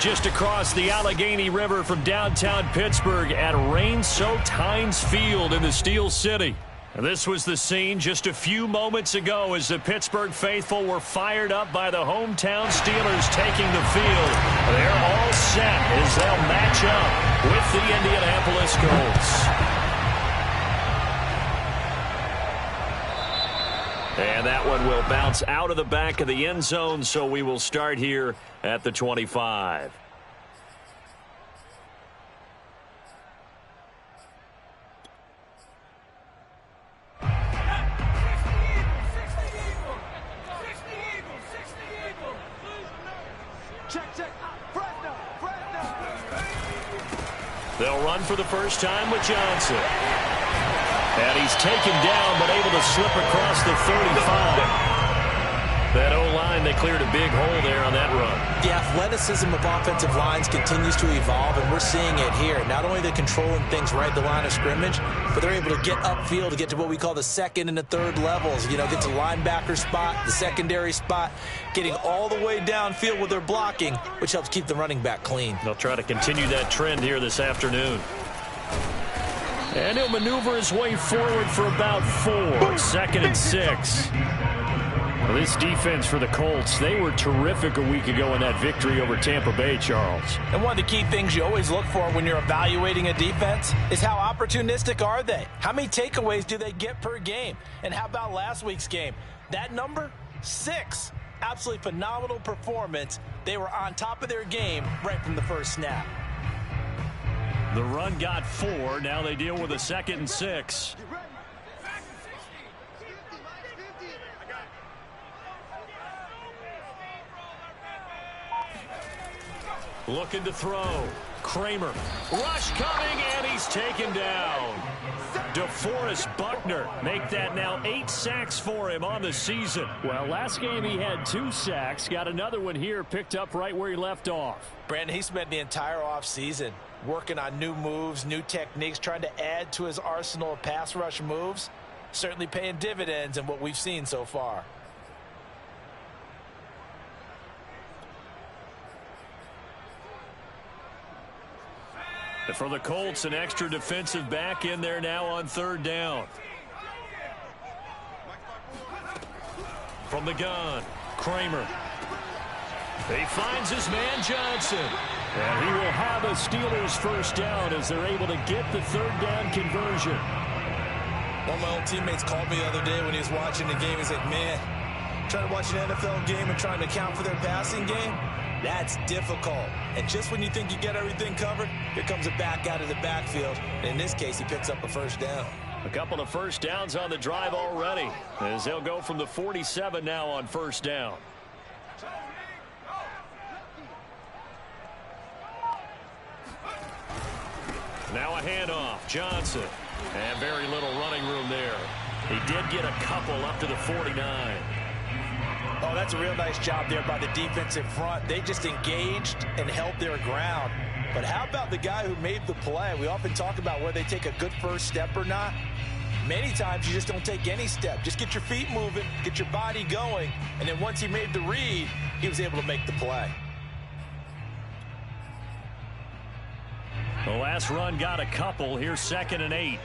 just across the Allegheny River from downtown Pittsburgh at rain-soaked Heinz Field in the Steel City. This was the scene just a few moments ago as the Pittsburgh faithful were fired up by the hometown Steelers taking the field. They're all set as they'll match up with the Indianapolis Colts. And that one will bounce out of the back of the end zone, so we will start here at the 25. They'll run for the first time with Johnson. And he's taken down, but able to slip across the 35. That O-line, they cleared a big hole there on that run. The athleticism of offensive lines continues to evolve, and we're seeing it here. Not only they're controlling things right at the line of scrimmage, but they're able to get upfield to get to what we call the second and the third levels. You know, get to linebacker spot, the secondary spot, getting all the way downfield with their blocking, which helps keep the running back clean. They'll try to continue that trend here this afternoon. And he'll maneuver his way forward for about 4. 2nd and 6. Well, this defense for the Colts, they were terrific a week ago in that victory over Tampa Bay, Charles. And one of the key things you always look for when you're evaluating a defense is how opportunistic are they? How many takeaways do they get per game? And how about last week's game? That number, 6. Absolutely phenomenal performance. They were on top of their game right from the first snap. The run got 4. Now they deal with a 2nd and 6. Looking to throw. Kramer. Rush coming, and he's taken down. DeForest Buckner make that now 8 sacks for him on the season. Well, last game he had 2 sacks. Got another one here picked up right where he left off. Brandon, he spent the entire offseason working on new moves, new techniques, trying to add to his arsenal of pass rush moves. Certainly paying dividends in what we've seen so far. And for the Colts, an extra defensive back in there now on 3rd down. From the gun, Kramer. He finds his man Johnson. And he will have a Steelers first down as they're able to get the 3rd down conversion. One of my old teammates called me the other day when he was watching the game. He's like, man, trying to watch an NFL game and trying to account for their passing game, that's difficult. And just when you think you get everything covered, here comes a back out of the backfield. And in this case, he picks up a first down. A couple of first downs on the drive already, as they'll go from the 47 now on 1st down. Now a handoff. Johnson. And very little running room there. He did get a couple up to the 49. Oh, that's a real nice job there by the defensive front. They just engaged and held their ground. But how about the guy who made the play? We often talk about whether they take a good first step or not. Many times you just don't take any step. Just get your feet moving, get your body going, and then once he made the read, he was able to make the play. The last run got a couple. Here's 2nd and 8.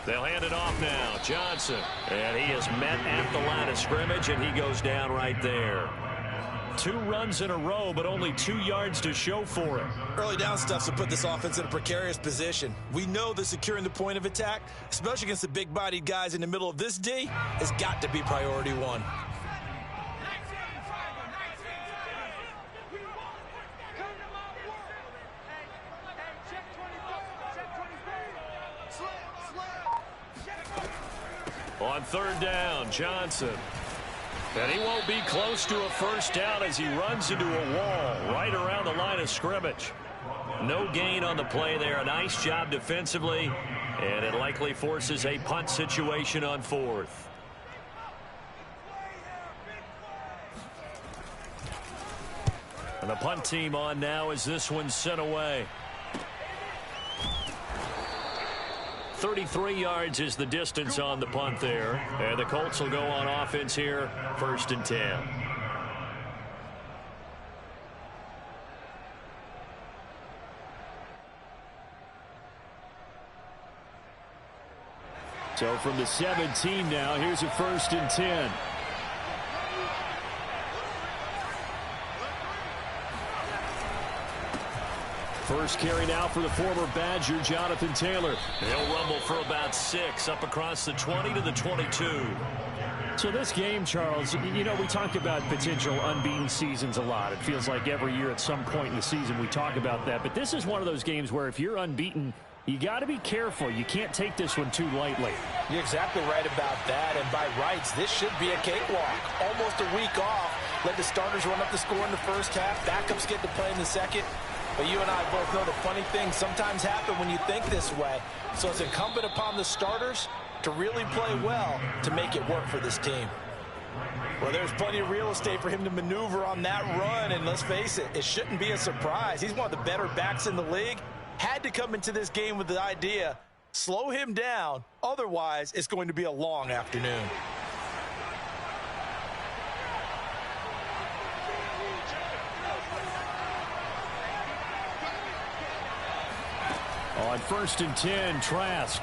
They'll hand it off now. Johnson. And he is met at the line of scrimmage, and he goes down right there. 2 runs in a row, but only 2 yards to show for it. Early down stuff to put this offense in a precarious position. We know that securing the point of attack, especially against the big-bodied guys in the middle of this D, has got to be priority 1. On 3rd down, Johnson. And he won't be close to a first down as he runs into a wall right around the line of scrimmage. No gain on the play there. A nice job defensively. And it likely forces a punt situation on 4th. And the punt team on now as this one's sent away. 33 yards is the distance on the punt there. And the Colts will go on offense here, 1st and 10. So from the 17 now, here's a 1st and 10. First carry now for the former Badger, Jonathan Taylor. He'll rumble for about 6 up across the 20 to the 22. So this game, Charles, you know, we talk about potential unbeaten seasons a lot. It feels like every year at some point in the season we talk about that. But this is one of those games where if you're unbeaten, you got to be careful. You can't take this one too lightly. You're exactly right about that. And by rights, this should be a cakewalk. Almost a week off. Let the starters run up the score in the first half. Backups get to play in the second. But you and I both know the funny things sometimes happen when you think this way. So it's incumbent upon the starters to really play well to make it work for this team. Well, there's plenty of real estate for him to maneuver on that run. And let's face it, it shouldn't be a surprise. He's one of the better backs in the league. Had to come into this game with the idea, slow him down. Otherwise, it's going to be a long afternoon. On 1st and 10, Trask.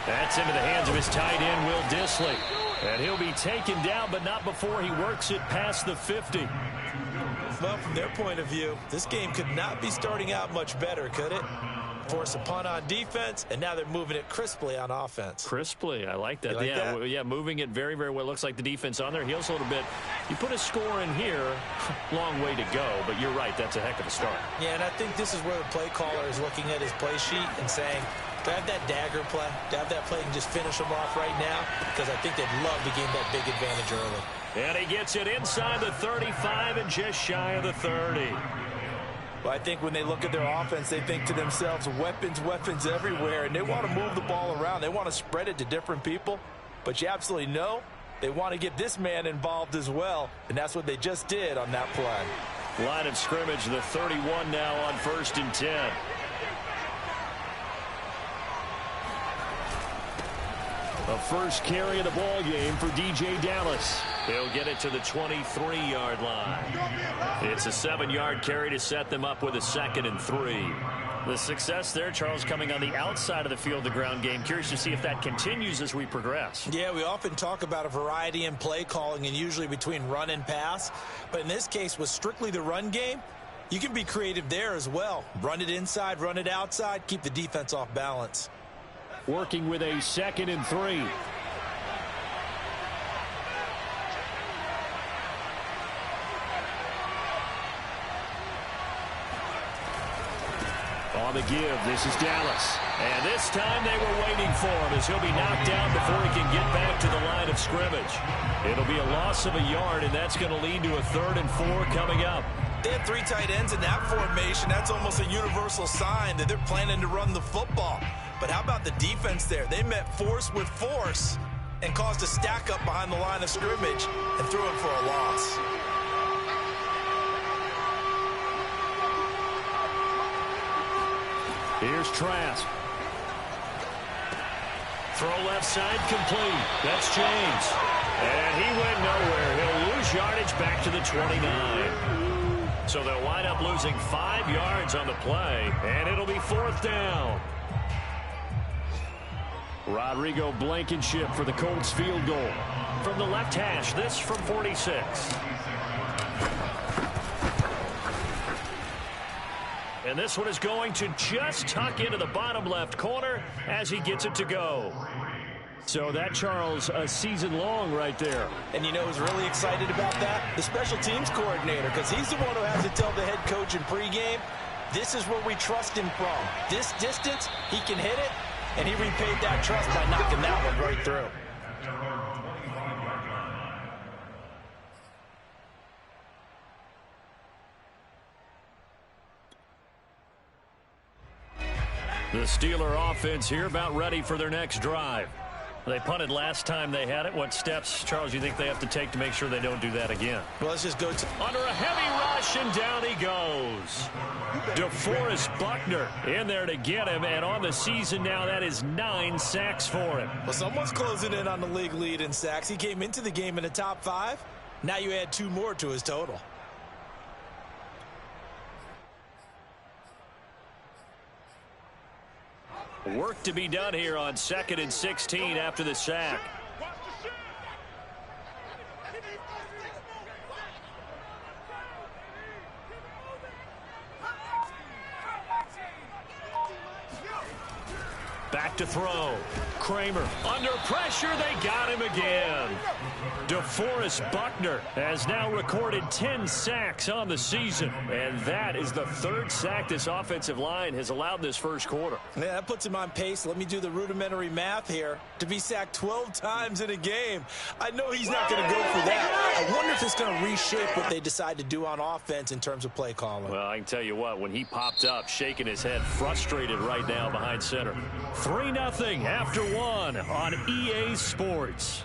That's into the hands of his tight end, Will Dissly. And he'll be taken down, but not before he works it past the 50. Well, from their point of view, this game could not be starting out much better, could it? Force a punt on defense, and now they're moving it crisply on offense. Crisply, I like that. You like that? Yeah, moving it very, very well. Looks like the defense on their heels a little bit. You put a score in here, long way to go, but you're right, that's a heck of a start. Yeah, and I think this is where the play caller is looking at his play sheet and saying, do I have that dagger play? Do I have that play and just finish them off right now? Because I think they'd love to gain that big advantage early. And he gets it inside the 35 and just shy of the 30. Well, I think when they look at their offense, they think to themselves, weapons, weapons everywhere, and they want to move the ball around. They want to spread it to different people, but you absolutely know they want to get this man involved as well, and that's what they just did on that play. Line of scrimmage, the 31 now on 1st and 10. A first carry of the ball game for DJ Dallas. He'll get it to the 23-yard line. It's a 7-yard carry to set them up with a 2nd and 3. The success there, Charles, coming on the outside of the field, the ground game. Curious to see if that continues as we progress. Yeah, we often talk about a variety in play calling and usually between run and pass. But in this case, with strictly the run game, you can be creative there as well. Run it inside, run it outside, keep the defense off balance. Working with a 2nd and 3. On the give, this is Dallas. And this time they were waiting for him as he'll be knocked down before he can get back to the line of scrimmage. It'll be a loss of a yard, and that's going to lead to a 3rd and 4 coming up. They had 3 tight ends in that formation. That's almost a universal sign that they're planning to run the football. But how about the defense there? They met force with force and caused a stack up behind the line of scrimmage and threw him for a loss. Here's Trask. Throw left side complete. That's James. And he went nowhere. He'll lose yardage back to the 29. So they'll wind up losing 5 yards on the play, and it'll be 4th down. Rodrigo Blankenship for the Colts field goal. From the left hash, this from 46. And this one is going to just tuck into the bottom left corner as he gets it to go. So that, Charles, a season long right there. And you know who's really excited about that? The special teams coordinator, because he's the one who has to tell the head coach in pregame, this is where we trust him from. This distance, he can hit it, and he repaid that trust by knocking that one right through. The Steeler offense here about ready for their next drive. They punted last time they had it. What steps, Charles, do you think they have to take to make sure they don't do that again? Well, let's just go to... Under a heavy rush, and down he goes. DeForest Buckner in there to get him, and on the season now, that is 9 sacks for him. Well, someone's closing in on the league lead in sacks. He came into the game in the top 5. Now you add 2 more to his total. Work to be done here on 2nd and 16 after the sack. Back to throw. Kramer under pressure. They got him again. DeForest Buckner has now recorded 10 sacks on the season, and that is the 3rd sack this offensive line has allowed this first quarter. Yeah, that puts him on pace. Let me do the rudimentary math here. To be sacked 12 times in a game, I know he's not going to go for that. I wonder if it's going to reshape what they decide to do on offense in terms of play calling. Well, I can tell you what, when he popped up, shaking his head, frustrated right now behind center. 3-0 after 1 on EA Sports.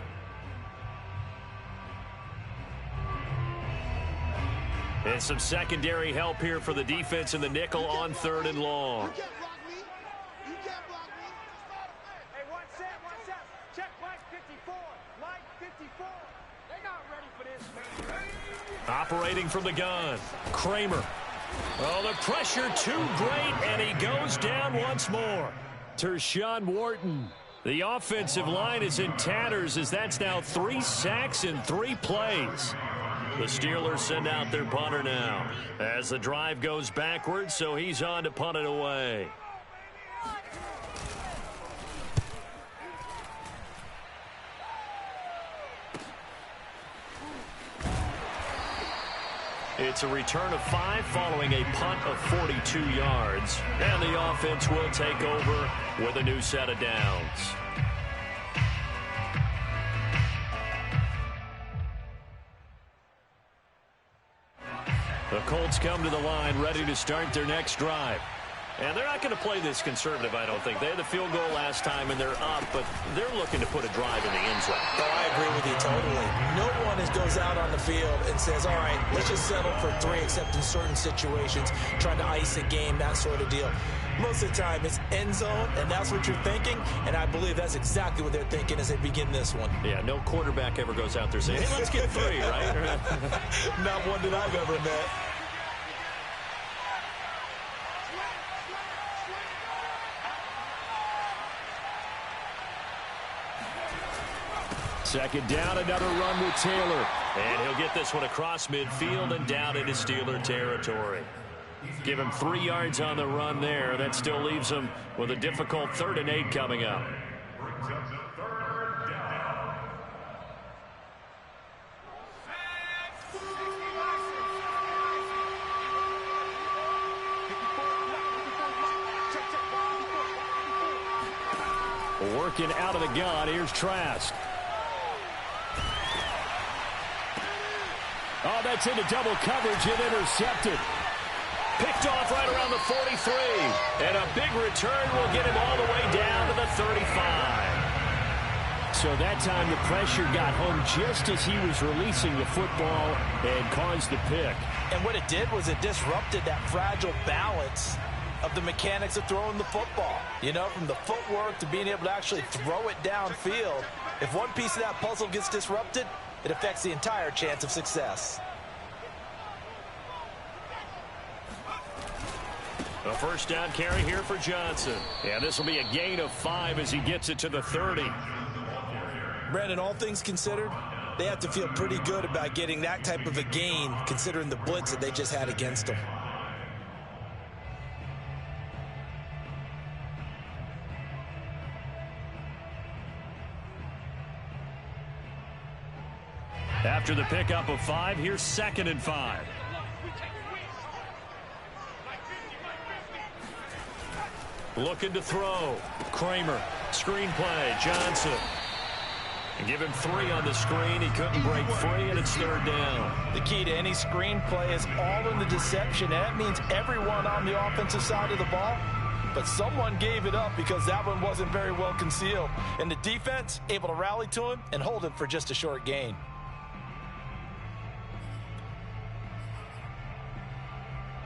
And some secondary help here for the defense in the nickel on 3rd and long. Operating from the gun, Kramer. Oh, the pressure too great, and he goes down once more. Tershawn Wharton. The offensive line is in tatters as that's now 3 sacks in 3 plays. The Steelers send out their punter now as the drive goes backwards, so he's on to punt it away. It's a return of 5 following a punt of 42 yards. And the offense will take over with a new set of downs. The Colts come to the line ready to start their next drive. And they're not going to play this conservative, I don't think. They had the field goal last time, and they're up, but they're looking to put a drive in the end zone. Oh, I agree with you totally. No one goes out on the field and says, all right, let's just settle for 3, except in certain situations, trying to ice a game, that sort of deal. Most of the time, it's end zone, and that's what you're thinking, and I believe that's exactly what they're thinking as they begin this one. Yeah, no quarterback ever goes out there saying, hey, let's get 3, right? Not one that I've ever met. Second down, another run with Taylor. And he'll get this one across midfield and down into Steeler territory. Give him 3 yards on the run there. That still leaves him with a difficult 3rd and 8 coming up. Working out of the gun, here's Trask. Oh, that's into double coverage and intercepted. Picked off right around the 43. And a big return will get him all the way down to the 35. So that time the pressure got home just as he was releasing the football and caused the pick. And what it did was it disrupted that fragile balance of the mechanics of throwing the football. You know, from the footwork to being able to actually throw it downfield. If one piece of that puzzle gets disrupted, it affects the entire chance of success. A first down carry here for Johnson. Yeah, this will be a gain of 5 as he gets it to the 30. Brandon, all things considered, they have to feel pretty good about getting that type of a gain considering the blitz that they just had against them. After the pickup of 5, here's 2nd and 5. Looking to throw. Kramer. Screen play. Johnson. And give him 3 on the screen. He couldn't break free, and it's 3rd down. The key to any screen play is all in the deception. And that means everyone on the offensive side of the ball. but someone gave it up because that one wasn't very well concealed. And the defense able to rally to him and hold him for just a short gain.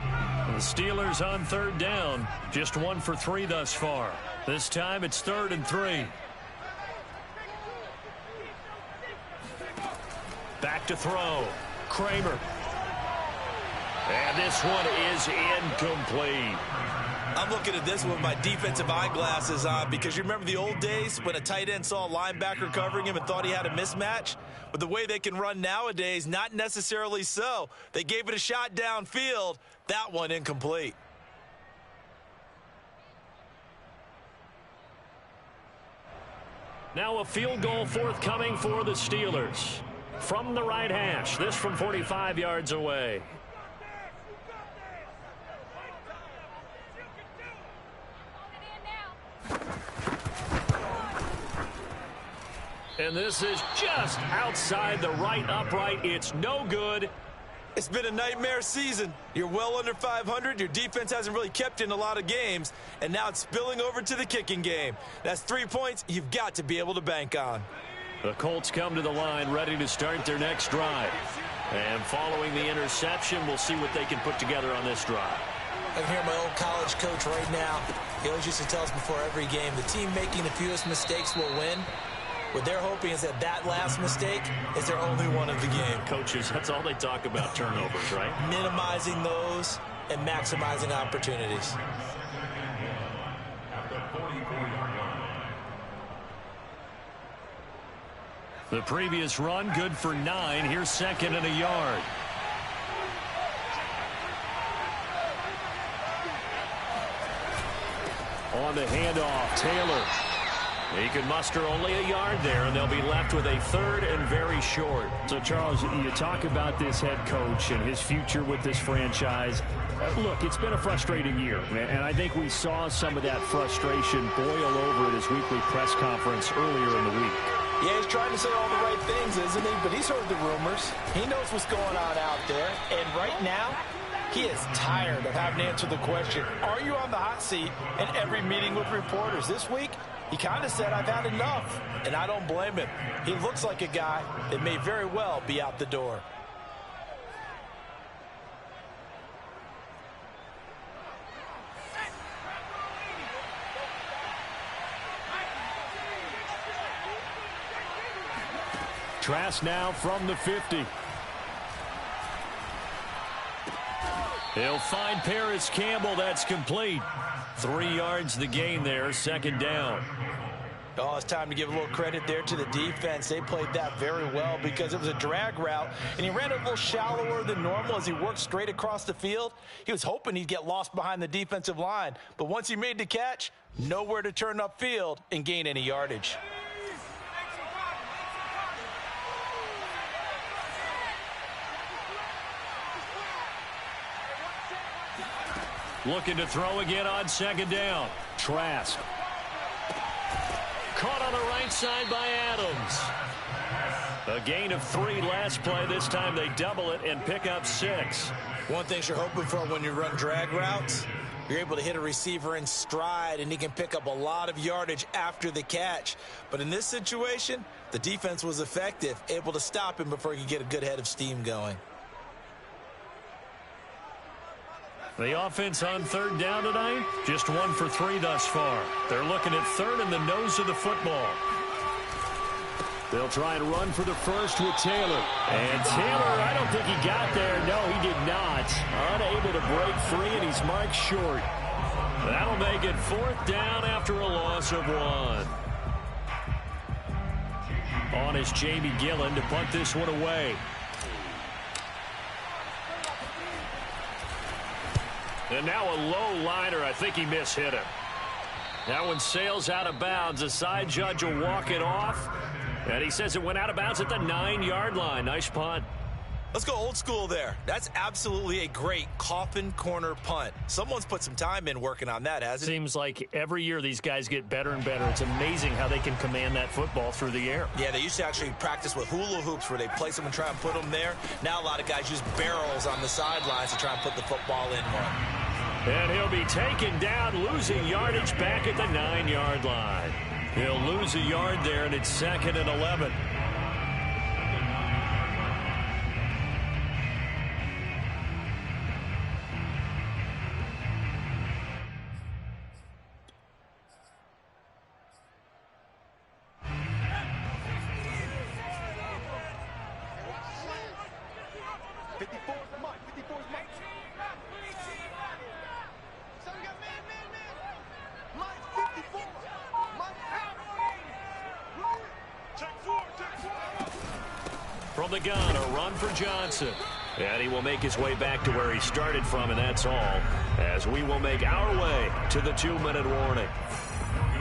The Steelers on third down. Just 1 for 3 thus far. This time it's 3rd and 3. Back to throw. Kramer. And this one is incomplete. I'm looking at this with my defensive eyeglasses on because you remember the old days when a tight end saw a linebacker covering him and thought he had a mismatch? But the way they can run nowadays, not necessarily so. They gave it a shot downfield. That one incomplete. Now a field goal forthcoming for the Steelers. From the right hash, this from 45 yards away. And this is just outside the right upright. It's no good. It's been a nightmare season. You're well under 500. Your defense hasn't really kept you in a lot of games. And now it's spilling over to the kicking game. That's 3 points you've got to be able to bank on. The Colts come to the line ready to start their next drive. And following the interception, we'll see what they can put together on this drive. I can hear my old college coach right now. He always used to tell us before every game, the team making the fewest mistakes will win. What they're hoping is that that last mistake is their only one of the game. Coaches, that's all they talk about, turnovers, right? Minimizing those and maximizing opportunities. The previous run, good for 9. Here's 2nd and a yard. On the handoff, Taylor. He can muster only a yard there, and they'll be left with a 3rd and very short. So, Charles, you talk about this head coach and his future with this franchise. Look, it's been a frustrating year, and I think we saw some of that frustration boil over at his weekly press conference earlier in the week. Yeah, he's trying to say all the right things, isn't he? But he's heard the rumors. He knows what's going on out there. And right now, he is tired of having to answer the question, are you on the hot seat in every meeting with reporters? This week, he kind of said, I've had enough. And I don't blame him. He looks like a guy that may very well be out the door. Trask now from the 50. He'll find Paris Campbell. That's complete. 3 yards the gain there. 2nd down. Oh, it's time to give a little credit there to the defense. They played that very well because it was a drag route, and he ran a little shallower than normal as he worked straight across the field. He was hoping he'd get lost behind the defensive line, but once he made the catch, nowhere to turn upfield and gain any yardage. Looking to throw again on 2nd down. Trask. Caught on the right side by Adams. A gain of 3 last play. This time they double it and pick up 6. One thing you're hoping for when you run drag routes, you're able to hit a receiver in stride, and he can pick up a lot of yardage after the catch. But in this situation, the defense was effective, able to stop him before he could get a good head of steam going. The offense on 3rd down tonight, just 1 for 3 thus far. They're looking at 3rd and the nose of the football. They'll try and run for the first with Taylor. And Taylor, I don't think he got there. No, he did not. Unable to break free, and he's marked short. That'll make it 4th down after a loss of 1. On is Jamie Gillen to punt this one away. And now a low liner. I think he mishit him. That one sails out of bounds. The side judge will walk it off. And he says it went out of bounds at the 9-yard line. Nice punt. Let's go old school there. That's absolutely a great coffin corner punt. Someone's put some time in working on that, hasn't it? Seems like every year these guys get better and better. It's amazing how they can command that football through the air. Yeah, they used to actually practice with hula hoops where they place them and try and put them there. Now a lot of guys use barrels on the sidelines to try and put the football in one. And he'll be taken down, losing yardage back at the 9-yard line. He'll lose a yard there, and it's 2nd and 11. From the gun, a run for Johnson. And he will make his way back to where he started from, and that's all, as we will make our way to the 2-minute warning.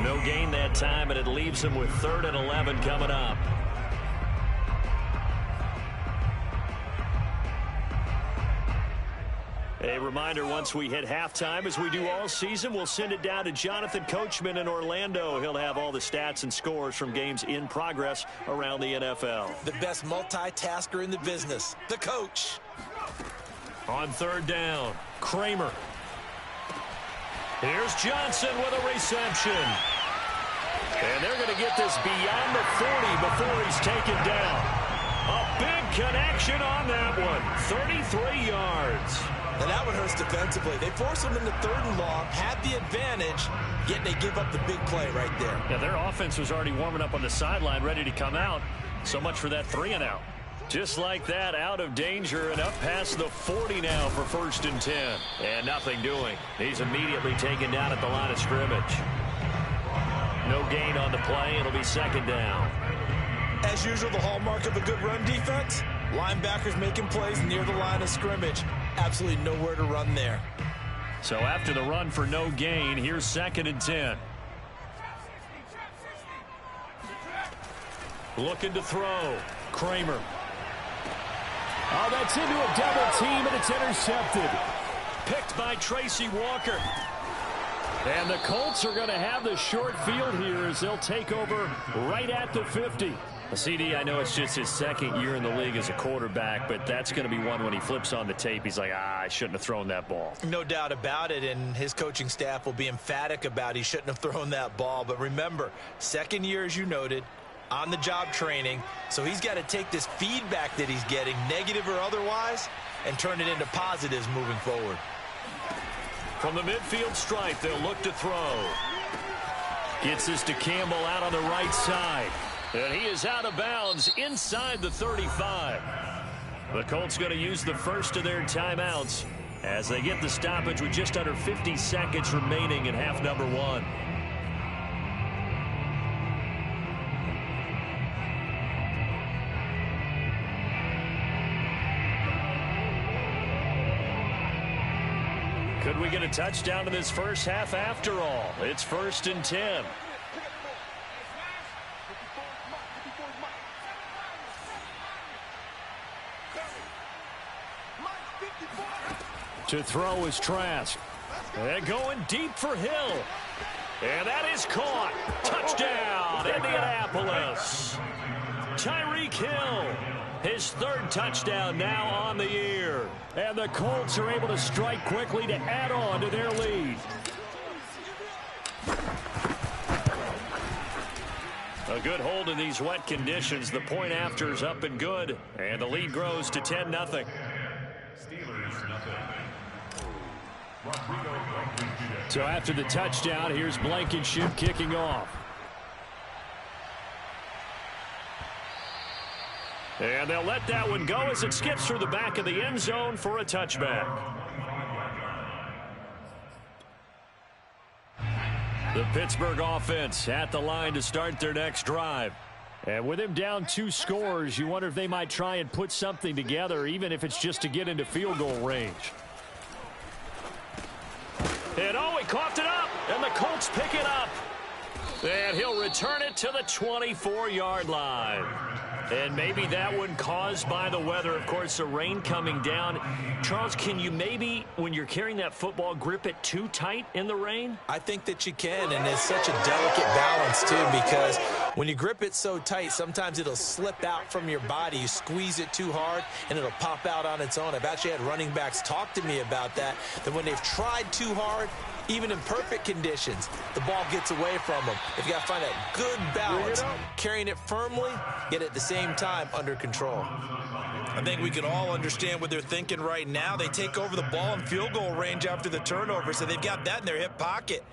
No gain that time, and it leaves him with 3rd and 11 coming up. A reminder, once we hit halftime, as we do all season, we'll send it down to Jonathan Coachman in Orlando. He'll have all the stats and scores from games in progress around the NFL. The best multitasker in the business, the coach. On 3rd down, Kramer. Here's Johnson with a reception. And they're going to get this beyond the 40 before he's taken down. A big connection on that one, 33 yards. And that one hurts defensively. They force them into 3rd and long, had the advantage, yet they give up the big play right there. Yeah, their offense was already warming up on the sideline, ready to come out. So much for that 3-and-out. Just like that, out of danger and up past the 40 now for 1st and 10. And nothing doing. He's immediately taken down at the line of scrimmage. No gain on the play. It'll be 2nd down. As usual, the hallmark of a good run defense, linebackers making plays near the line of scrimmage. Absolutely nowhere to run there. So after the run for no gain, here's 2nd and 10. Looking to throw. Kramer. Oh, that's into a double team, and it's intercepted. Picked by Tracy Walker. And the Colts are going to have the short field here as they'll take over right at the 50. CD, I know it's just his 2nd year in the league as a quarterback, but that's going to be one when he flips on the tape. He's like, I shouldn't have thrown that ball. No doubt about it, and his coaching staff will be emphatic about he shouldn't have thrown that ball. But remember, 2nd year, as you noted, on-the-job training, so he's got to take this feedback that he's getting, negative or otherwise, and turn it into positives moving forward. From the midfield stripe, they'll look to throw. Gets this to Campbell out on the right side. And he is out of bounds inside the 35. The Colts going to use the first of their timeouts as they get the stoppage with just under 50 seconds remaining in half number 1. Could we get a touchdown in this first half after all? It's 1st and 10. To throw is Trask. And going deep for Hill. And that is caught. Touchdown, Indianapolis. Tyreek Hill, his 3rd touchdown now on the year. And the Colts are able to strike quickly to add on to their lead. A good hold in these wet conditions. The point after is up and good. And the lead grows to 10-0. So after the touchdown, here's Blankenship kicking off. And they'll let that one go as it skips through the back of the end zone for a touchback. The Pittsburgh offense at the line to start their next drive. And with him down 2 scores, you wonder if they might try and put something together, even if it's just to get into field goal range. And oh, he coughed it up, and the Colts pick it up. And he'll return it to the 24-yard line. And maybe that one caused by the weather. Of course, the rain coming down. Charles, can you maybe, when you're carrying that football, grip it too tight in the rain? I think that you can, and it's such a delicate balance, too, because when you grip it so tight, sometimes it'll slip out from your body. You squeeze it too hard, and it'll pop out on its own. I've actually had running backs talk to me about that when they've tried too hard, even in perfect conditions, the ball gets away from them. If you got to find that good balance, carrying it firmly, yet at the same time under control. I think we can all understand what they're thinking right now. They take over the ball in field goal range after the turnover, so they've got that in their hip pocket.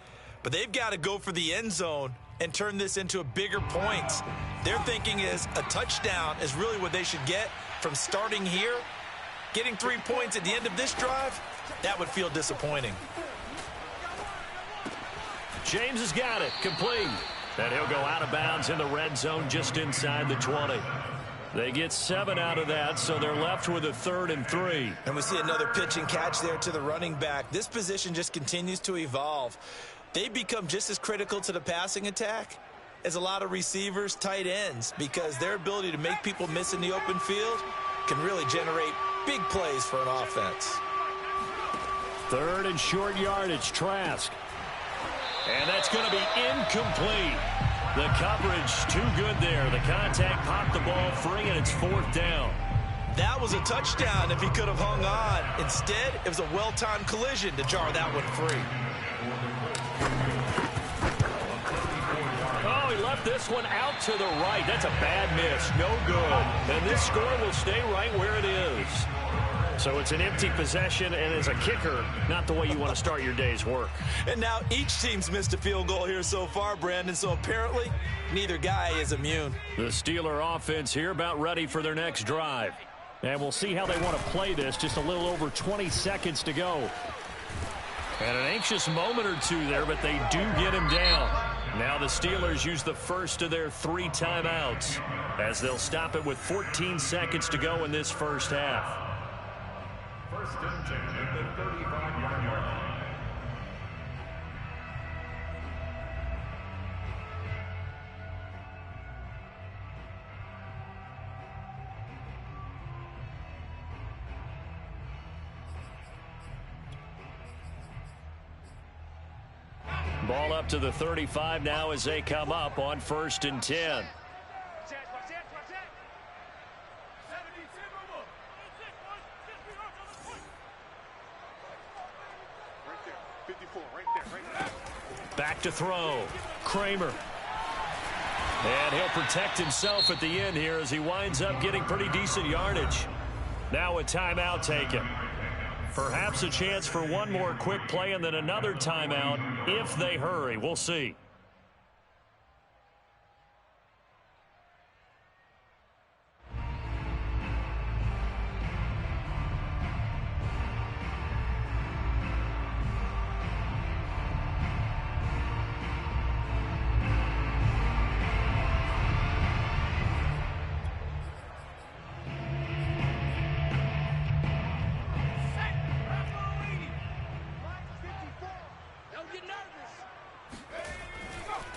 But they've got to go for the end zone and turn this into a bigger points. Their thinking is a touchdown is really what they should get from starting here. Getting 3 points at the end of this drive, that would feel disappointing. James has got it, complete. And he'll go out of bounds in the red zone just inside the 20. They get 7 out of that, so they're left with a 3rd and 3. And we see another pitch and catch there to the running back. This position just continues to evolve. They become just as critical to the passing attack as a lot of receivers, tight ends, because their ability to make people miss in the open field can really generate big plays for an offense. 3rd and short yardage, Trask. And that's going to be incomplete. The coverage too good there. The contact popped the ball free, and it's 4th down. That was a touchdown if he could have hung on. Instead, it was a well-timed collision to jar that one free. Oh, he left this one out to the right. That's a bad miss. No good. And this score will stay right where it is. So it's an empty possession, and as a kicker, not the way you want to start your day's work. And now each team's missed a field goal here so far, Brandon, so apparently neither guy is immune. The Steeler offense here about ready for their next drive. And we'll see how they want to play this. Just a little over 20 seconds to go. And an anxious moment or two there, but they do get him down. Now the Steelers use the first of their 3 timeouts as they'll stop it with 14 seconds to go in this first half. First and 10 at the 35-yard line. Ball up to the 35 now as they come up on 1st and 10. Back to throw. Kramer. And he'll protect himself at the end here as he winds up getting pretty decent yardage. Now a timeout taken. Perhaps a chance for one more quick play and then another timeout if they hurry. We'll see.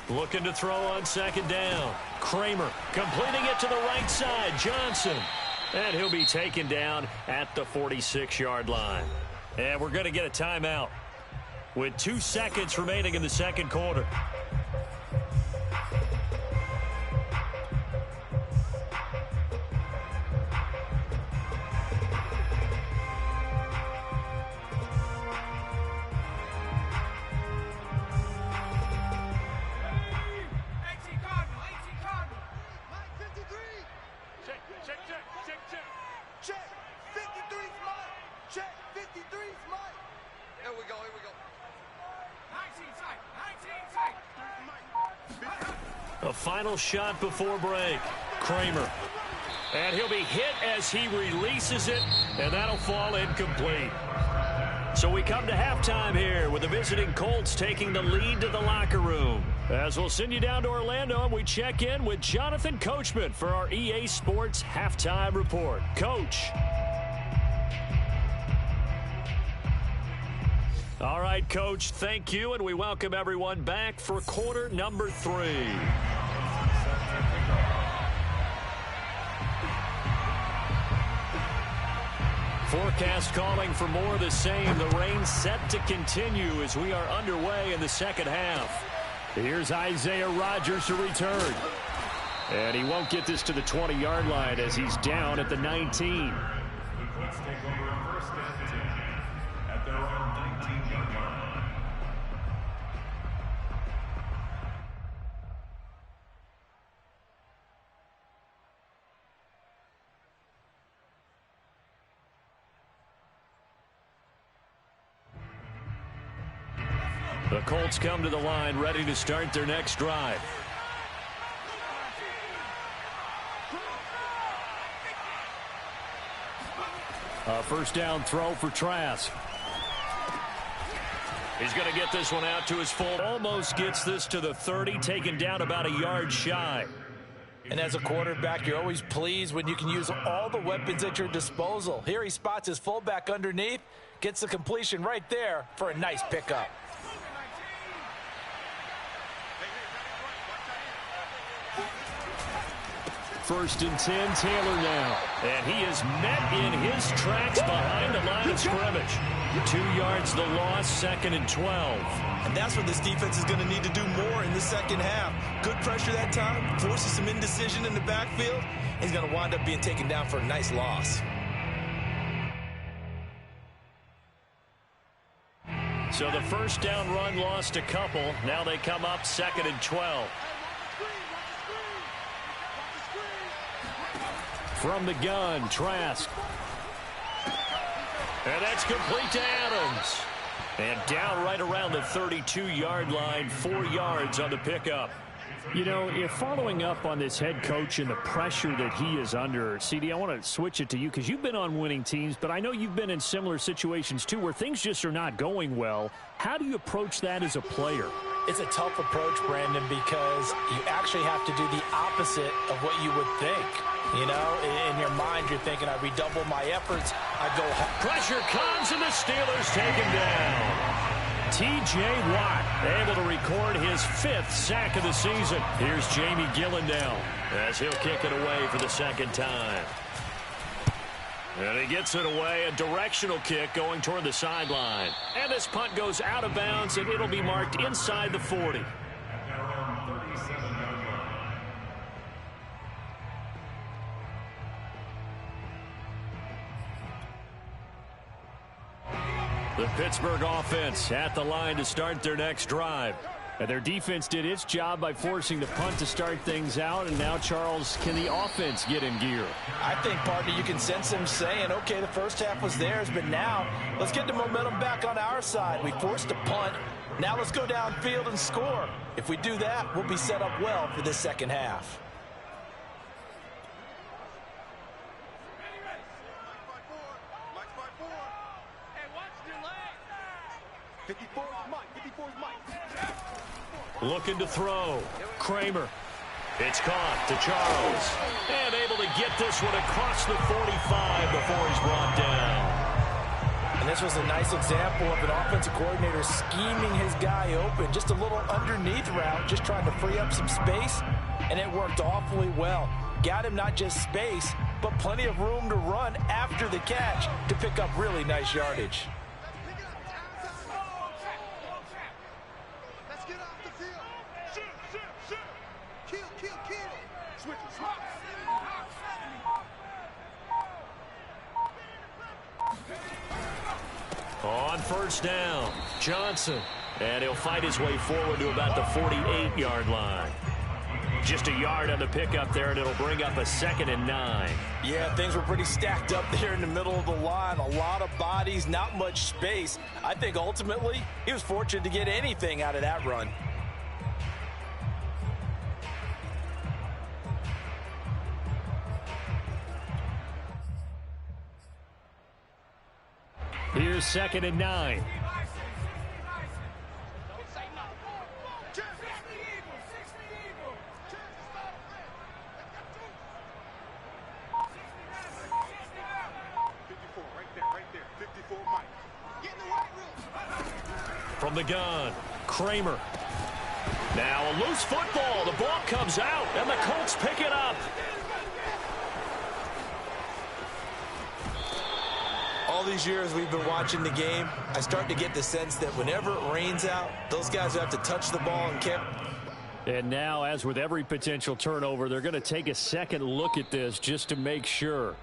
Looking to throw on 2nd down. Kramer completing it to the right side. Johnson. And he'll be taken down at the 46-yard line. And we're going to get a timeout with 2 seconds remaining in the second quarter. A final shot before break. Kramer. And he'll be hit as he releases it, and that'll fall incomplete. So we come to halftime here with the visiting Colts taking the lead to the locker room. As we'll send you down to Orlando, and we check in with Jonathan Coachman for our EA Sports Halftime Report. Coach. All right, Coach, thank you, and we welcome everyone back for quarter number 3. Forecast calling for more of the same. The rain set to continue as we are underway in the second half. Here's Isaiah Rodgers to return. And he won't get this to the 20-yard line as he's down at the 19. The Colts take over first and 10 at their own 19-yard line. The Colts come to the line ready to start their next drive. A first down throw for Trask. He's going to get this one out to his full. Almost gets this to the 30, taken down about a yard shy. And as a quarterback, you're always pleased when you can use all the weapons at your disposal. Here he spots his fullback underneath, gets the completion right there for a nice pickup. First and 10, Taylor now. And he is met in his tracks behind the line of scrimmage. 2 yards the loss, second and 12. And that's what this defense is going to need to do more in the second half. Good pressure that time, forces some indecision in the backfield. He's going to wind up being taken down for a nice loss. So the first down run lost a couple. Now they come up second and 12. From the gun, Trask. And that's complete to Adams. And down right around the 32-yard line, 4 yards on the pickup. You know, if following up on this head coach and the pressure that he is under, CD, I want to switch it to you because you've been on winning teams, but I know you've been in similar situations too where things just are not going well. How do you approach that as a player? It's a tough approach, Brandon, because you actually have to do the opposite of what you would think. You know, in your mind, you're thinking, I redouble my efforts, I go home. Pressure comes, and the Steelers take him down. T.J. Watt able to record his 5th sack of the season. Here's Jamie Gillen as he'll kick it away for the second time. And he gets it away, a directional kick going toward the sideline. And this punt goes out of bounds, and it'll be marked inside the 40. The Pittsburgh offense at the line to start their next drive. And their defense did its job by forcing the punt to start things out. And now, Charles, can the offense get in gear? I think, partner, you can sense him saying, okay, the first half was theirs, but now let's get the momentum back on our side. We forced a punt. Now let's go downfield and score. If we do that, we'll be set up well for this second half. Looking to throw. Kramer. It's caught to Charles. And able to get this one across the 45 before he's brought down. And this was a nice example of an offensive coordinator scheming his guy open. Just a little underneath route, just trying to free up some space. And it worked awfully well. Got him not just space, but plenty of room to run after the catch to pick up really nice yardage. On first down, Johnson. And he'll fight his way forward to about the 48-yard line. Just a yard on the pickup there, and it'll bring up a 2nd and 9. Yeah, things were pretty stacked up there in the middle of the line. A lot of bodies, not much space. I think ultimately he was fortunate to get anything out of that run. Here's 2nd and 9. From the gun, Kramer. Now a loose football. The ball comes out, and the Colts pick it up. All these years we've been watching the game, I start to get the sense that whenever it rains out, those guys have to touch the ball and kick. And now, as with every potential turnover, they're going to take a second look at this just to make sure.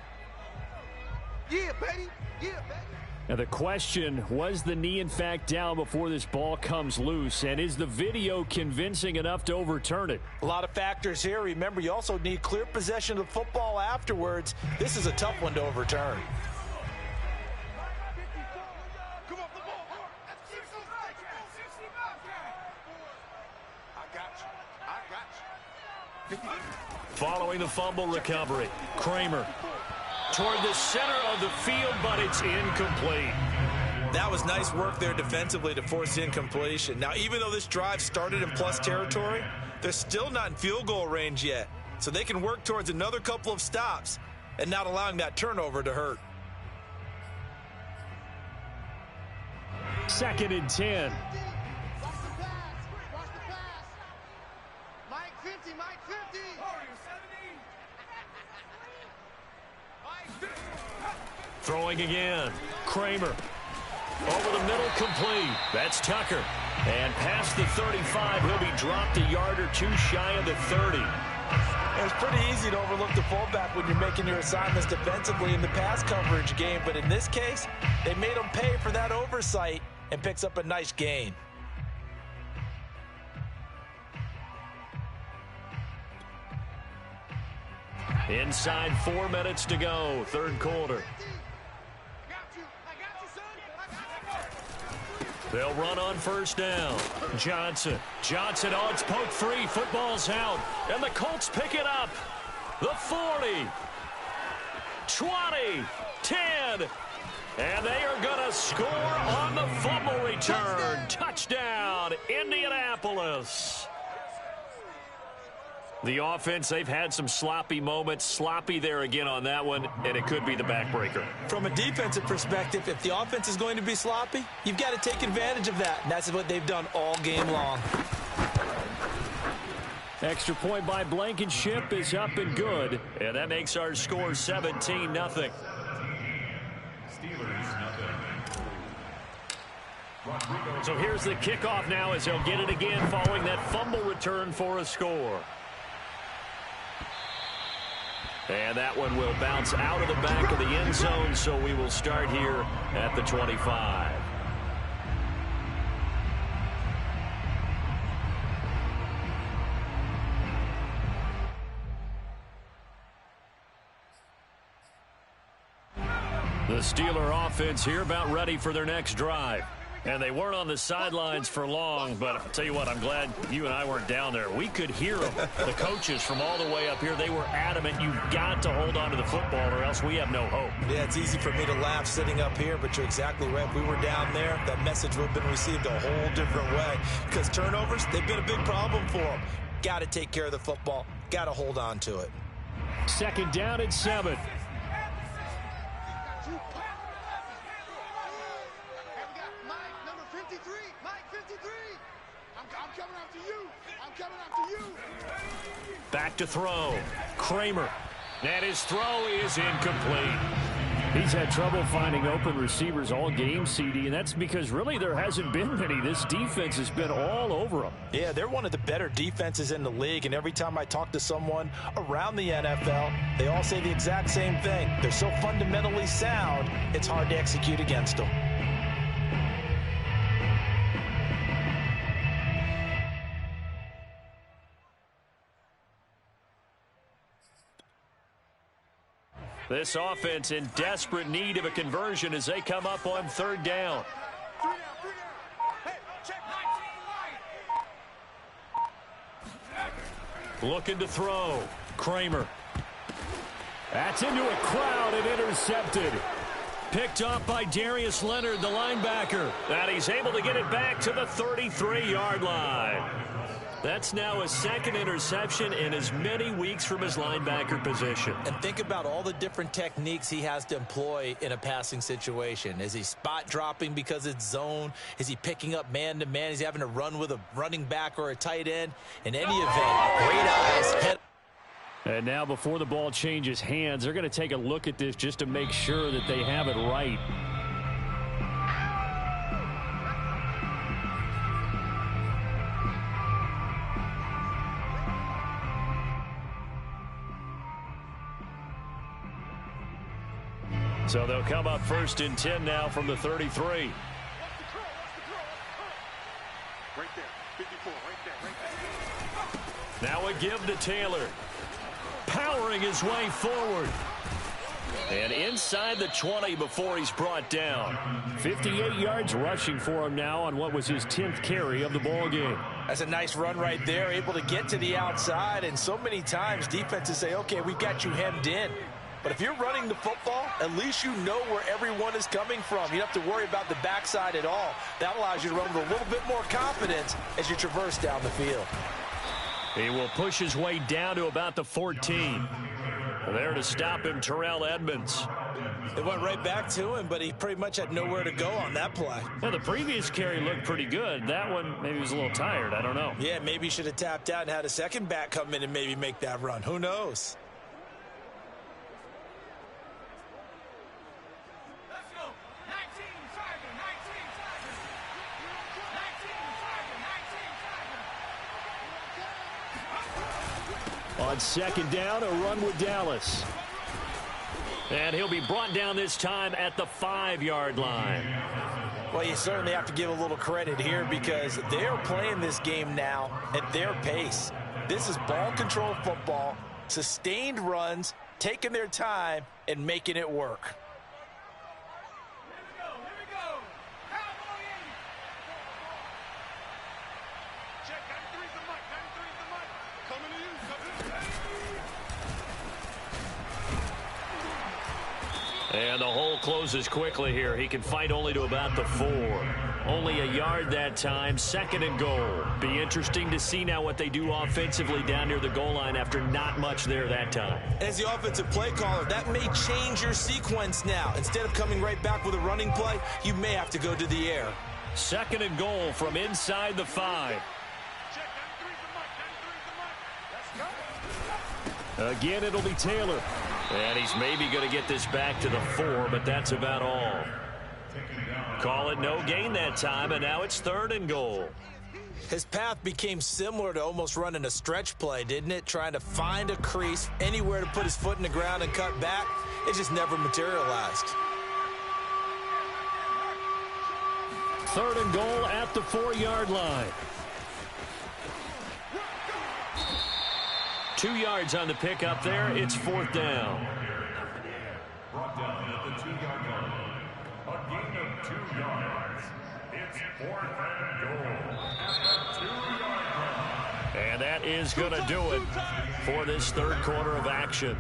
Yeah, baby. Yeah, baby. Now the question, was the knee in fact down before this ball comes loose, and is the video convincing enough to overturn it? A lot of factors here. Remember, you also need clear possession of the football afterwards. This is a tough one to overturn. Following the fumble recovery, Kramer toward the center of the field, but it's incomplete. That was nice work there defensively to force incompletion. Now, even though this drive started in plus territory, they're still not in field goal range yet. So they can work towards another couple of stops and not allowing that turnover to hurt. 2nd and 10. Throwing again, Kramer. Over the middle, complete. That's Tucker. And past the 35, he'll be dropped a yard or two shy of the 30. It's pretty easy to overlook the fullback when you're making your assignments defensively in the pass coverage game, but in this case, they made him pay for that oversight and picks up a nice gain. Inside 4 minutes to go, third quarter. They'll run on first down. Johnson, oh, it's poke free. Football's out. And the Colts pick it up. The 40, 20, 10. And they are going to score on the fumble return. Touchdown, Indianapolis. The offense, they've had some sloppy moments. Sloppy there again on that one, and it could be the backbreaker. From a defensive perspective, if the offense is going to be sloppy, you've got to take advantage of that. And that's what they've done all game long. Extra point by Blankenship is up and good. And that makes our score 17-0. Steelers, 0. So here's the kickoff now as they'll get it again following that fumble return for a score. And that one will bounce out of the back of the end zone, so we will start here at the 25. The Steeler offense here about ready for their next drive. And they weren't on the sidelines for long, but I'll tell you what, I'm glad you and I weren't down there. We could hear them. The coaches from all the way up here, they were adamant, you've got to hold on to the football or else we have no hope. Yeah, it's easy for me to laugh sitting up here, but you're exactly right. If we were down there, that message would have been received a whole different way. Because turnovers, they've been a big problem for them. Got to take care of the football. Got to hold on to it. 2nd down and 7. Back to throw. Kramer. And his throw is incomplete. He's had trouble finding open receivers all game, CD, and that's because really there hasn't been many. This defense has been all over them. Yeah, they're one of the better defenses in the league, and every time I talk to someone around the NFL, they all say the exact same thing. They're so fundamentally sound, it's hard to execute against them. This offense in desperate need of a conversion as they come up on 3rd down. Looking to throw. Kramer. That's into a crowd and intercepted. Picked up by Darius Leonard, the linebacker. And he's able to get it back to the 33-yard line. That's now his second interception in as many weeks from his linebacker position. And think about all the different techniques he has to employ in a passing situation. Is he spot dropping because it's zone? Is he picking up man-to-man? Is he having to run with a running back or a tight end? In any event, great eyes. Head. And now before the ball changes hands, they're going to take a look at this just to make sure that they have it right. So they'll come up 1st and 10 now from the 33. Right there, 54, right there. Now a give to Taylor. Powering his way forward. And inside the 20 before he's brought down. 58 yards rushing for him now on what was his 10th carry of the ball game. That's a nice run right there, able to get to the outside. And so many times defenses say, okay, we've got you hemmed in. But if you're running the football, at least you know where everyone is coming from. You don't have to worry about the backside at all. That allows you to run with a little bit more confidence as you traverse down the field. He will push his way down to about the 14. There to stop him, Terrell Edmonds. It went right back to him, but he pretty much had nowhere to go on that play. Well, the previous carry looked pretty good. That one, maybe he was a little tired. I don't know. Yeah, maybe he should have tapped out and had a second back come in and maybe make that run. Who knows? On 2nd down, a run with Dallas. And he'll be brought down this time at the 5-yard line. Well, you certainly have to give a little credit here because they're playing this game now at their pace. This is ball control football, sustained runs, taking their time, and making it work. And the hole closes quickly here. He can fight only to about the 4. Only a yard that time. 2nd and goal. Be interesting to see now what they do offensively down near the goal line after not much there that time. As the offensive play caller, that may change your sequence now. Instead of coming right back with a running play, you may have to go to the air. 2nd and goal from inside the 5. Again, it'll be Taylor. And he's maybe going to get this back to the 4, but that's about all. Call it no gain that time, and now it's 3rd and goal. His path became similar to almost running a stretch play, didn't it? Trying to find a crease, anywhere to put his foot in the ground and cut back. It just never materialized. 3rd and goal at the 4-yard line. 2 yards on the pickup there. It's 4th down. Brought down at the 2-yard line. A gain of 2 yards. It's 4th and goal at the 2-yard line. And that is going to do it for this 3rd quarter of action.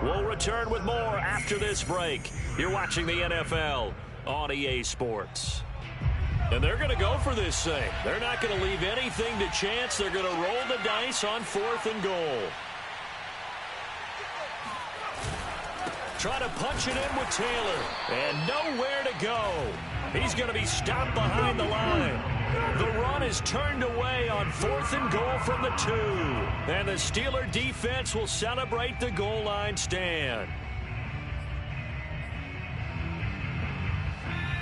We'll return with more after this break. You're watching the NFL on EA Sports. And they're going to go for this thing. They're not going to leave anything to chance. They're going to roll the dice on 4th and goal. Try to punch it in with Taylor. And nowhere to go. He's going to be stopped behind the line. The run is turned away on 4th and goal from the 2. And the Steeler defense will celebrate the goal line stand.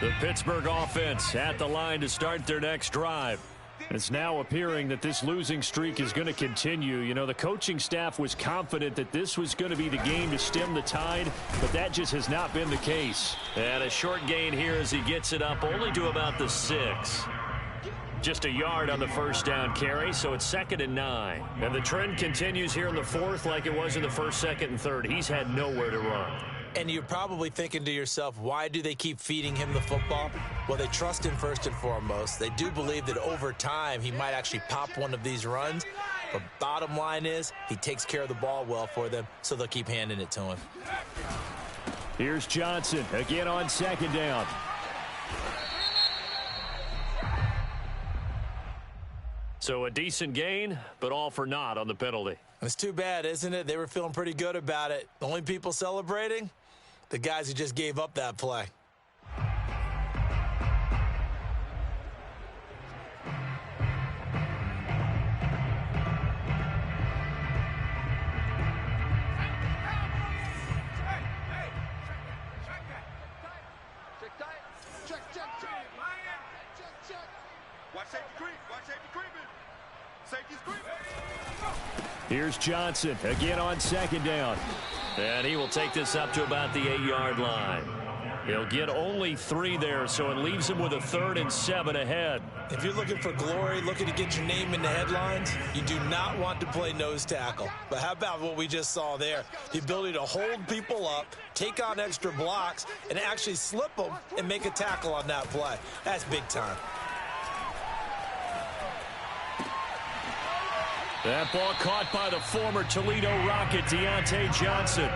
The Pittsburgh offense at the line to start their next drive. It's now appearing that this losing streak is going to continue. You know, the coaching staff was confident that this was going to be the game to stem the tide, but that just has not been the case. And a short gain here as he gets it up only to about the 6. Just a yard on the 1st down carry, so it's 2nd and 9. And the trend continues here in the 4th like it was in the 1st, 2nd, and 3rd. He's had nowhere to run. And you're probably thinking to yourself, why do they keep feeding him the football? Well, they trust him first and foremost. They do believe that over time he might actually pop one of these runs. But bottom line is he takes care of the ball well for them, so they'll keep handing it to him. Here's Johnson again on 2nd down. So a decent gain, but all for naught on the penalty. It's too bad, isn't it? They were feeling pretty good about it. The only people celebrating? The guys who just gave up that play. Here's Johnson again on second down. And he will take this up to about the 8-yard line. He'll get only 3 there, so it leaves him with a 3rd and 7 ahead. If you're looking for glory, looking to get your name in the headlines, you do not want to play nose tackle. But how about what we just saw there? The ability to hold people up, take on extra blocks, and actually slip them and make a tackle on that play. That's big time. That ball caught by the former Toledo Rocket, Deontay Johnson.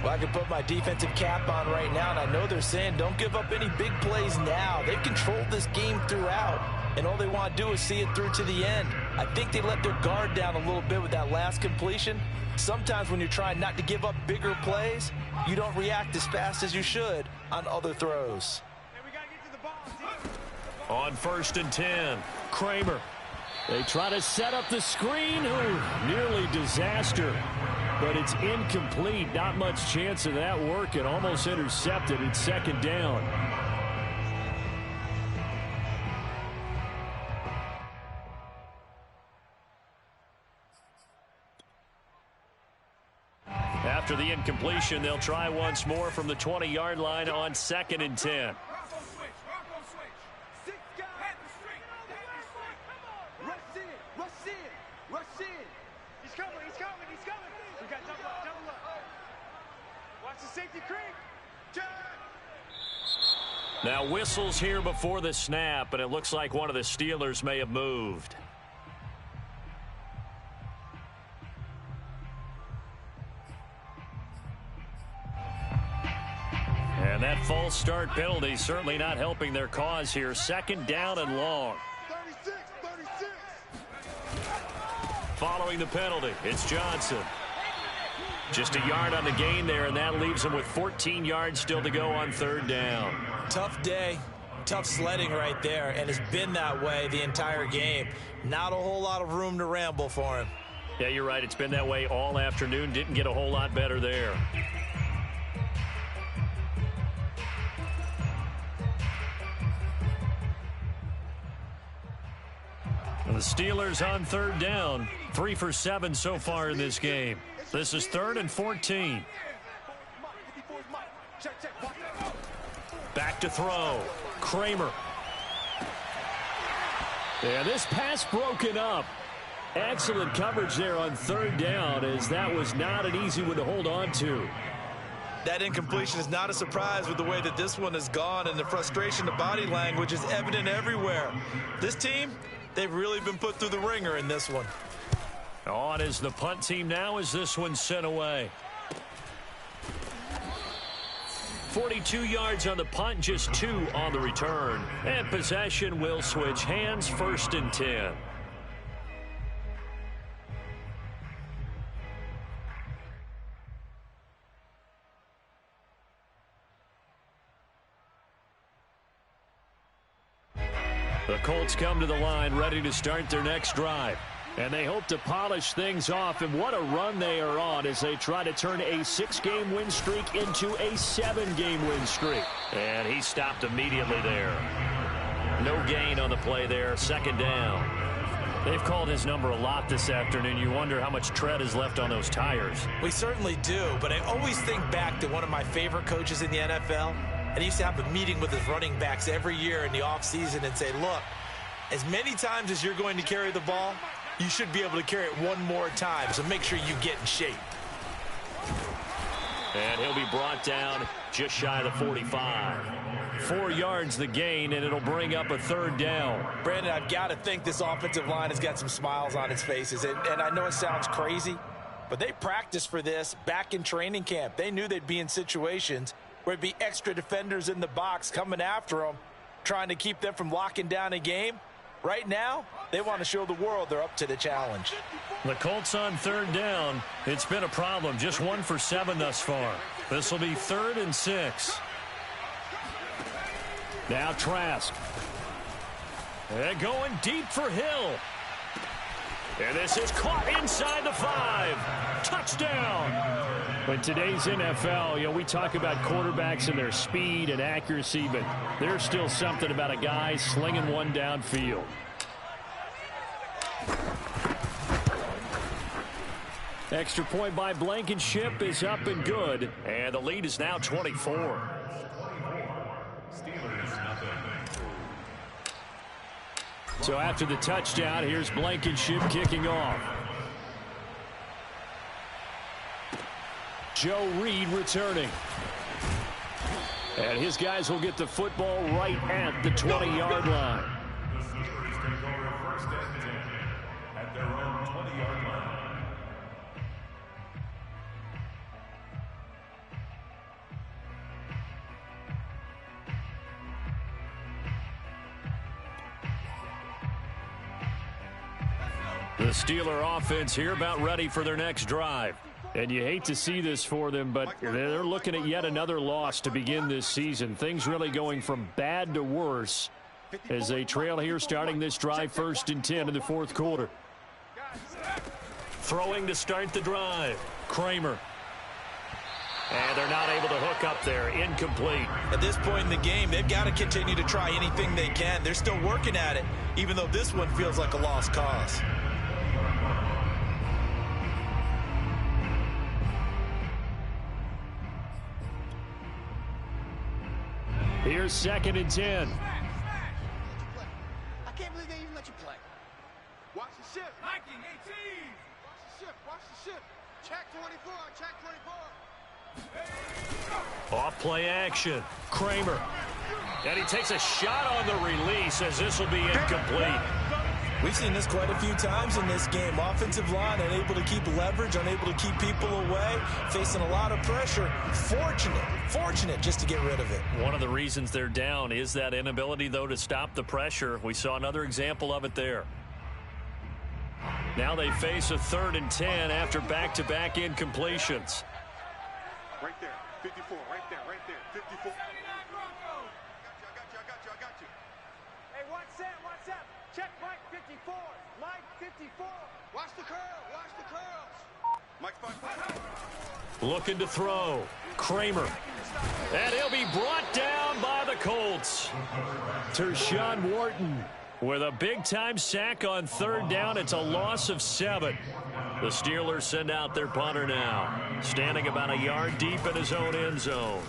Well, I can put my defensive cap on right now, and I know they're saying don't give up any big plays now. They've controlled this game throughout, and all they want to do is see it through to the end. I think they let their guard down a little bit with that last completion. Sometimes when you're trying not to give up bigger plays, you don't react as fast as you should on other throws. On 1st and 10, Kramer. They try to set up the screen. Ooh, nearly disaster. But it's incomplete. Not much chance of that working. Almost intercepted. It's 2nd down. After the incompletion, they'll try once more from the 20-yard line on 2nd and 10. Now whistles here before the snap, and it looks like one of the Steelers may have moved. And that false start penalty certainly not helping their cause here. 2nd down and long. 36. Following the penalty, it's Johnson. Just a yard on the gain there, and that leaves him with 14 yards still to go on 3rd down. Tough day, tough sledding right there, and it's been that way the entire game. Not a whole lot of room to ramble for him. Yeah, you're right. It's been that way all afternoon. Didn't get a whole lot better there. And the Steelers on 3rd down. 3 for 7 so far in this game. This is 3rd and 14. Back to throw. Kramer. Yeah, this pass broken up. Excellent coverage there on 3rd down, as that was not an easy one to hold on to. That incompletion is not a surprise with the way that this one has gone, and the frustration, the body language is evident everywhere. This team, they've really been put through the ringer in this one. On is the punt team now as this one's sent away. 42 yards on the punt, just 2 on the return. And possession will switch hands, 1st and 10. The Colts come to the line ready to start their next drive. And they hope to polish things off, and what a run they are on as they try to turn a 6-game win streak into a 7-game win streak. And he stopped immediately there. No gain on the play there, 2nd down. They've called his number a lot this afternoon. You wonder how much tread is left on those tires. We certainly do, but I always think back to one of my favorite coaches in the NFL. And he used to have a meeting with his running backs every year in the offseason and say, look, as many times as you're going to carry the ball, you should be able to carry it one more time, so make sure you get in shape. And he'll be brought down just shy of the 45. 4 yards the gain, and it'll bring up a 3rd down. Brandon, I've got to think this offensive line has got some smiles on its faces. And I know it sounds crazy, but they practiced for this back in training camp. They knew they'd be in situations where there'd be extra defenders in the box coming after them, trying to keep them from locking down a game. Right now, they want to show the world they're up to the challenge. The Colts on third down. It's been a problem. Just 1 for 7 thus far. This will be 3rd and 6. Now Trask. And going deep for Hill. And this is caught inside the 5. Touchdown. In today's NFL, we talk about quarterbacks and their speed and accuracy, but there's still something about a guy slinging one downfield. Extra point by Blankenship is up and good, and the lead is now 24. So after the touchdown, here's Blankenship kicking off. Joe Reed returning. And his guys will get the football right at the 20-yard line. The Steelers take over 1st and 10 at their own 20-yard line. The Steeler offense here about ready for their next drive. And you hate to see this for them, but they're looking at yet another loss to begin this season. Things really going from bad to worse as they trail here starting this drive 1st and 10 in the 4th quarter. Throwing to start the drive. Kramer. And they're not able to hook up there. Incomplete. At this point in the game, they've got to continue to try anything they can. They're still working at it, even though this one feels like a lost cause. Here's 2nd and 10. I can't believe they even let you play. Watch the shift. Hiking 18. Watch the shift. Watch the shift. Check 24. Check 24. Off play action. Kramer. And he takes a shot on the release as this will be incomplete. We've seen this quite a few times in this game. Offensive line unable to keep leverage, unable to keep people away, facing a lot of pressure. Fortunate just to get rid of it. One of the reasons they're down is that inability, though, to stop the pressure. We saw another example of it there. Now they face a 3rd and 10 after back-to-back incompletions. Right there. 54. Right there. 54. I got you. Hey, what's that? Check Mike 54. Mike 54. Watch the curl. Mike 5. Looking to throw. Kramer. And he'll be brought down by the Colts. Tershawn Wharton with a big-time sack on 3rd down. It's a loss of 7. The Steelers send out their punter now, standing about a yard deep in his own end zone.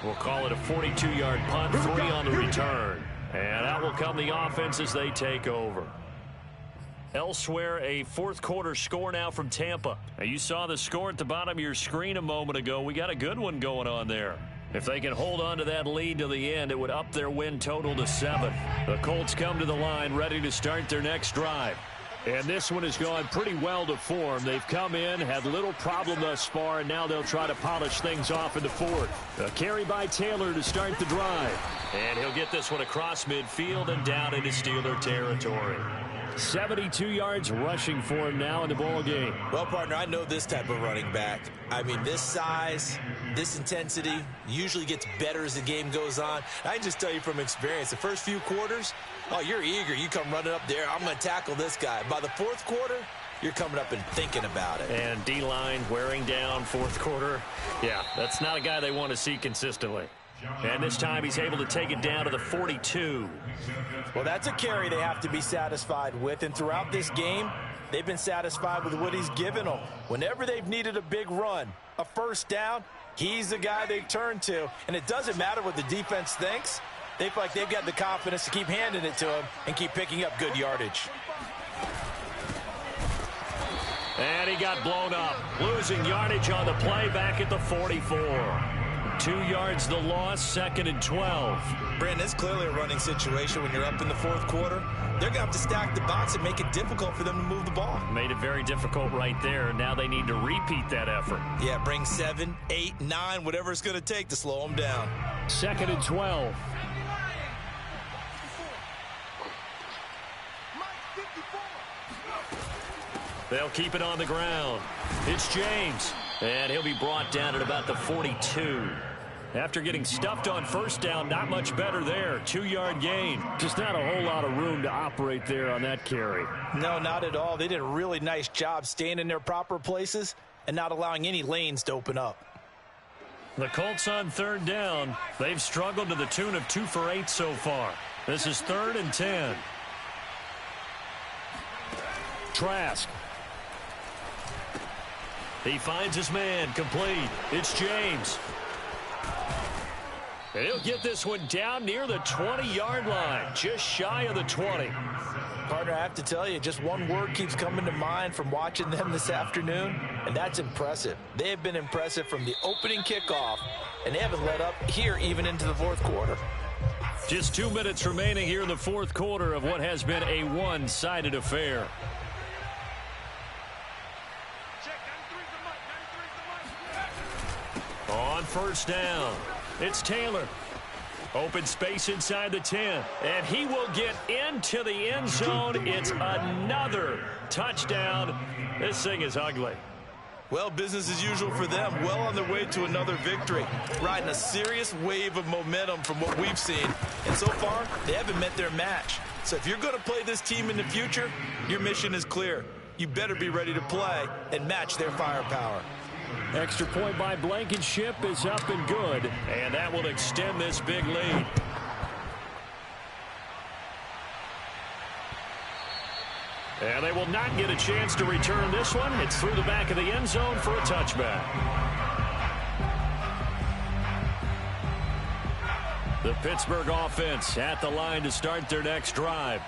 We'll call it a 42-yard punt, 3 on the return. And out will come the offense as they take over. Elsewhere, a 4th quarter score now from Tampa. Now, you saw the score at the bottom of your screen a moment ago. We got a good one going on there. If they can hold on to that lead to the end, it would up their win total to 7. The Colts come to the line ready to start their next drive. And this one has gone pretty well to form. They've come in, had little problem thus far, and now they'll try to polish things off in the 4th. A carry by Taylor to start the drive. And he'll get this one across midfield and down into Steeler territory. 72 yards rushing for him now in the ball game. Well, partner, I know this type of running back. I mean, this size, this intensity usually gets better as the game goes on. I can just tell you from experience, the first few quarters, oh, you're eager. You come running up there. I'm going to tackle this guy. By the 4th quarter, you're coming up and thinking about it. And D-line wearing down 4th quarter. Yeah, that's not a guy they want to see consistently. And this time he's able to take it down to the 42. Well, that's a carry they have to be satisfied with. And throughout this game, they've been satisfied with what he's given them. Whenever they've needed a big run, a 1st down, he's the guy they've turned to. And it doesn't matter what the defense thinks. They feel like they've got the confidence to keep handing it to him and keep picking up good yardage. And he got blown up, losing yardage on the play back at the 44. 2 yards the loss, 2nd and 12. Brandon, it's clearly a running situation when you're up in the fourth quarter. They're going to have to stack the box and make it difficult for them to move the ball. Made it very difficult right there. Now they need to repeat that effort. Yeah, bring 7, 8, 9, whatever it's going to take to slow them down. 2nd and 12. They'll keep it on the ground. It's James. And he'll be brought down at about the 42. After getting stuffed on first down, not much better there. 2-yard gain. Just not a whole lot of room to operate there on that carry. No, not at all. They did a really nice job staying in their proper places and not allowing any lanes to open up. The Colts on 3rd down. They've struggled to the tune of 2 for 8 so far. This is 3rd and 10. Trask. He finds his man, complete. It's James. And he'll get this one down near the 20-yard line, just shy of the 20. Partner, I have to tell you, just one word keeps coming to mind from watching them this afternoon, and that's impressive. They have been impressive from the opening kickoff, and they haven't let up here even into the fourth quarter. Just 2 minutes remaining here in the fourth quarter of what has been a one-sided affair. On first down, it's Taylor. Open space inside the 10, and he will get into the end zone. It's another touchdown. This thing is ugly. Well, business as usual for them. Well on their way to another victory. Riding a serious wave of momentum from what we've seen. And so far, they haven't met their match. So if you're going to play this team in the future, your mission is clear. You better be ready to play and match their firepower. Extra point by Blankenship is up and good. And that will extend this big lead. And they will not get a chance to return this one. It's through the back of the end zone for a touchback. The Pittsburgh offense at the line to start their next drive.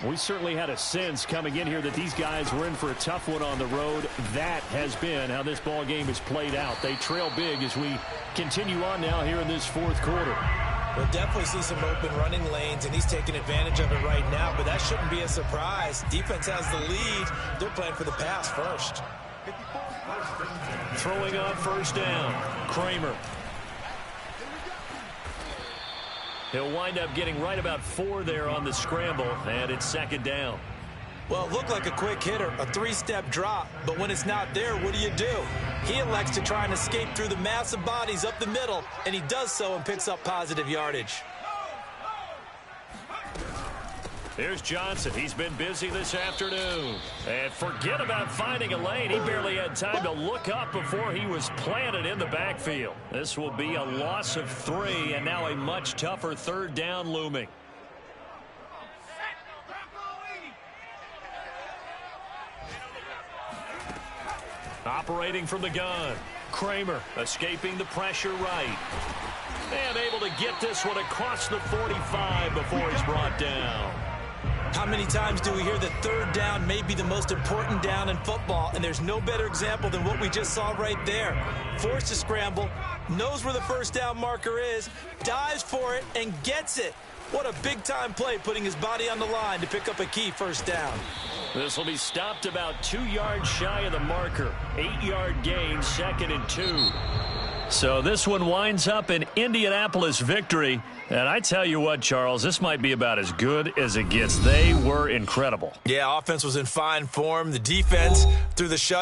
We certainly had a sense coming in here that these guys were in for a tough one on the road. That has been how this ball game has played out. They trail big as we continue on now here in this fourth quarter. We'll definitely see some open running lanes, and he's taking advantage of it right now, but that shouldn't be a surprise. Defense has the lead. They're playing for the pass first. Throwing on first down, Kramer. He'll wind up getting right about 4 there on the scramble, and it's 2nd down. Well, it looked like a quick hitter, a 3-step drop, but when it's not there, what do? He elects to try and escape through the massive bodies up the middle, and he does so and picks up positive yardage. Here's Johnson. He's been busy this afternoon. And forget about finding a lane. He barely had time to look up before he was planted in the backfield. This will be a loss of 3, and now a much tougher 3rd down looming. Operating from the gun. Kramer escaping the pressure right. And able to get this one across the 45 before he's brought down. How many times do we hear that 3rd down may be the most important down in football, and there's no better example than what we just saw right there. Forced to scramble, knows where the first down marker is, dives for it, and gets it. What a big-time play, putting his body on the line to pick up a key first down. This will be stopped about 2 yards shy of the marker. 8-yard gain, 2nd and 2. So this one winds up an Indianapolis victory. And I tell you what, Charles, this might be about as good as it gets. They were incredible. Yeah, offense was in fine form. The defense, through the shut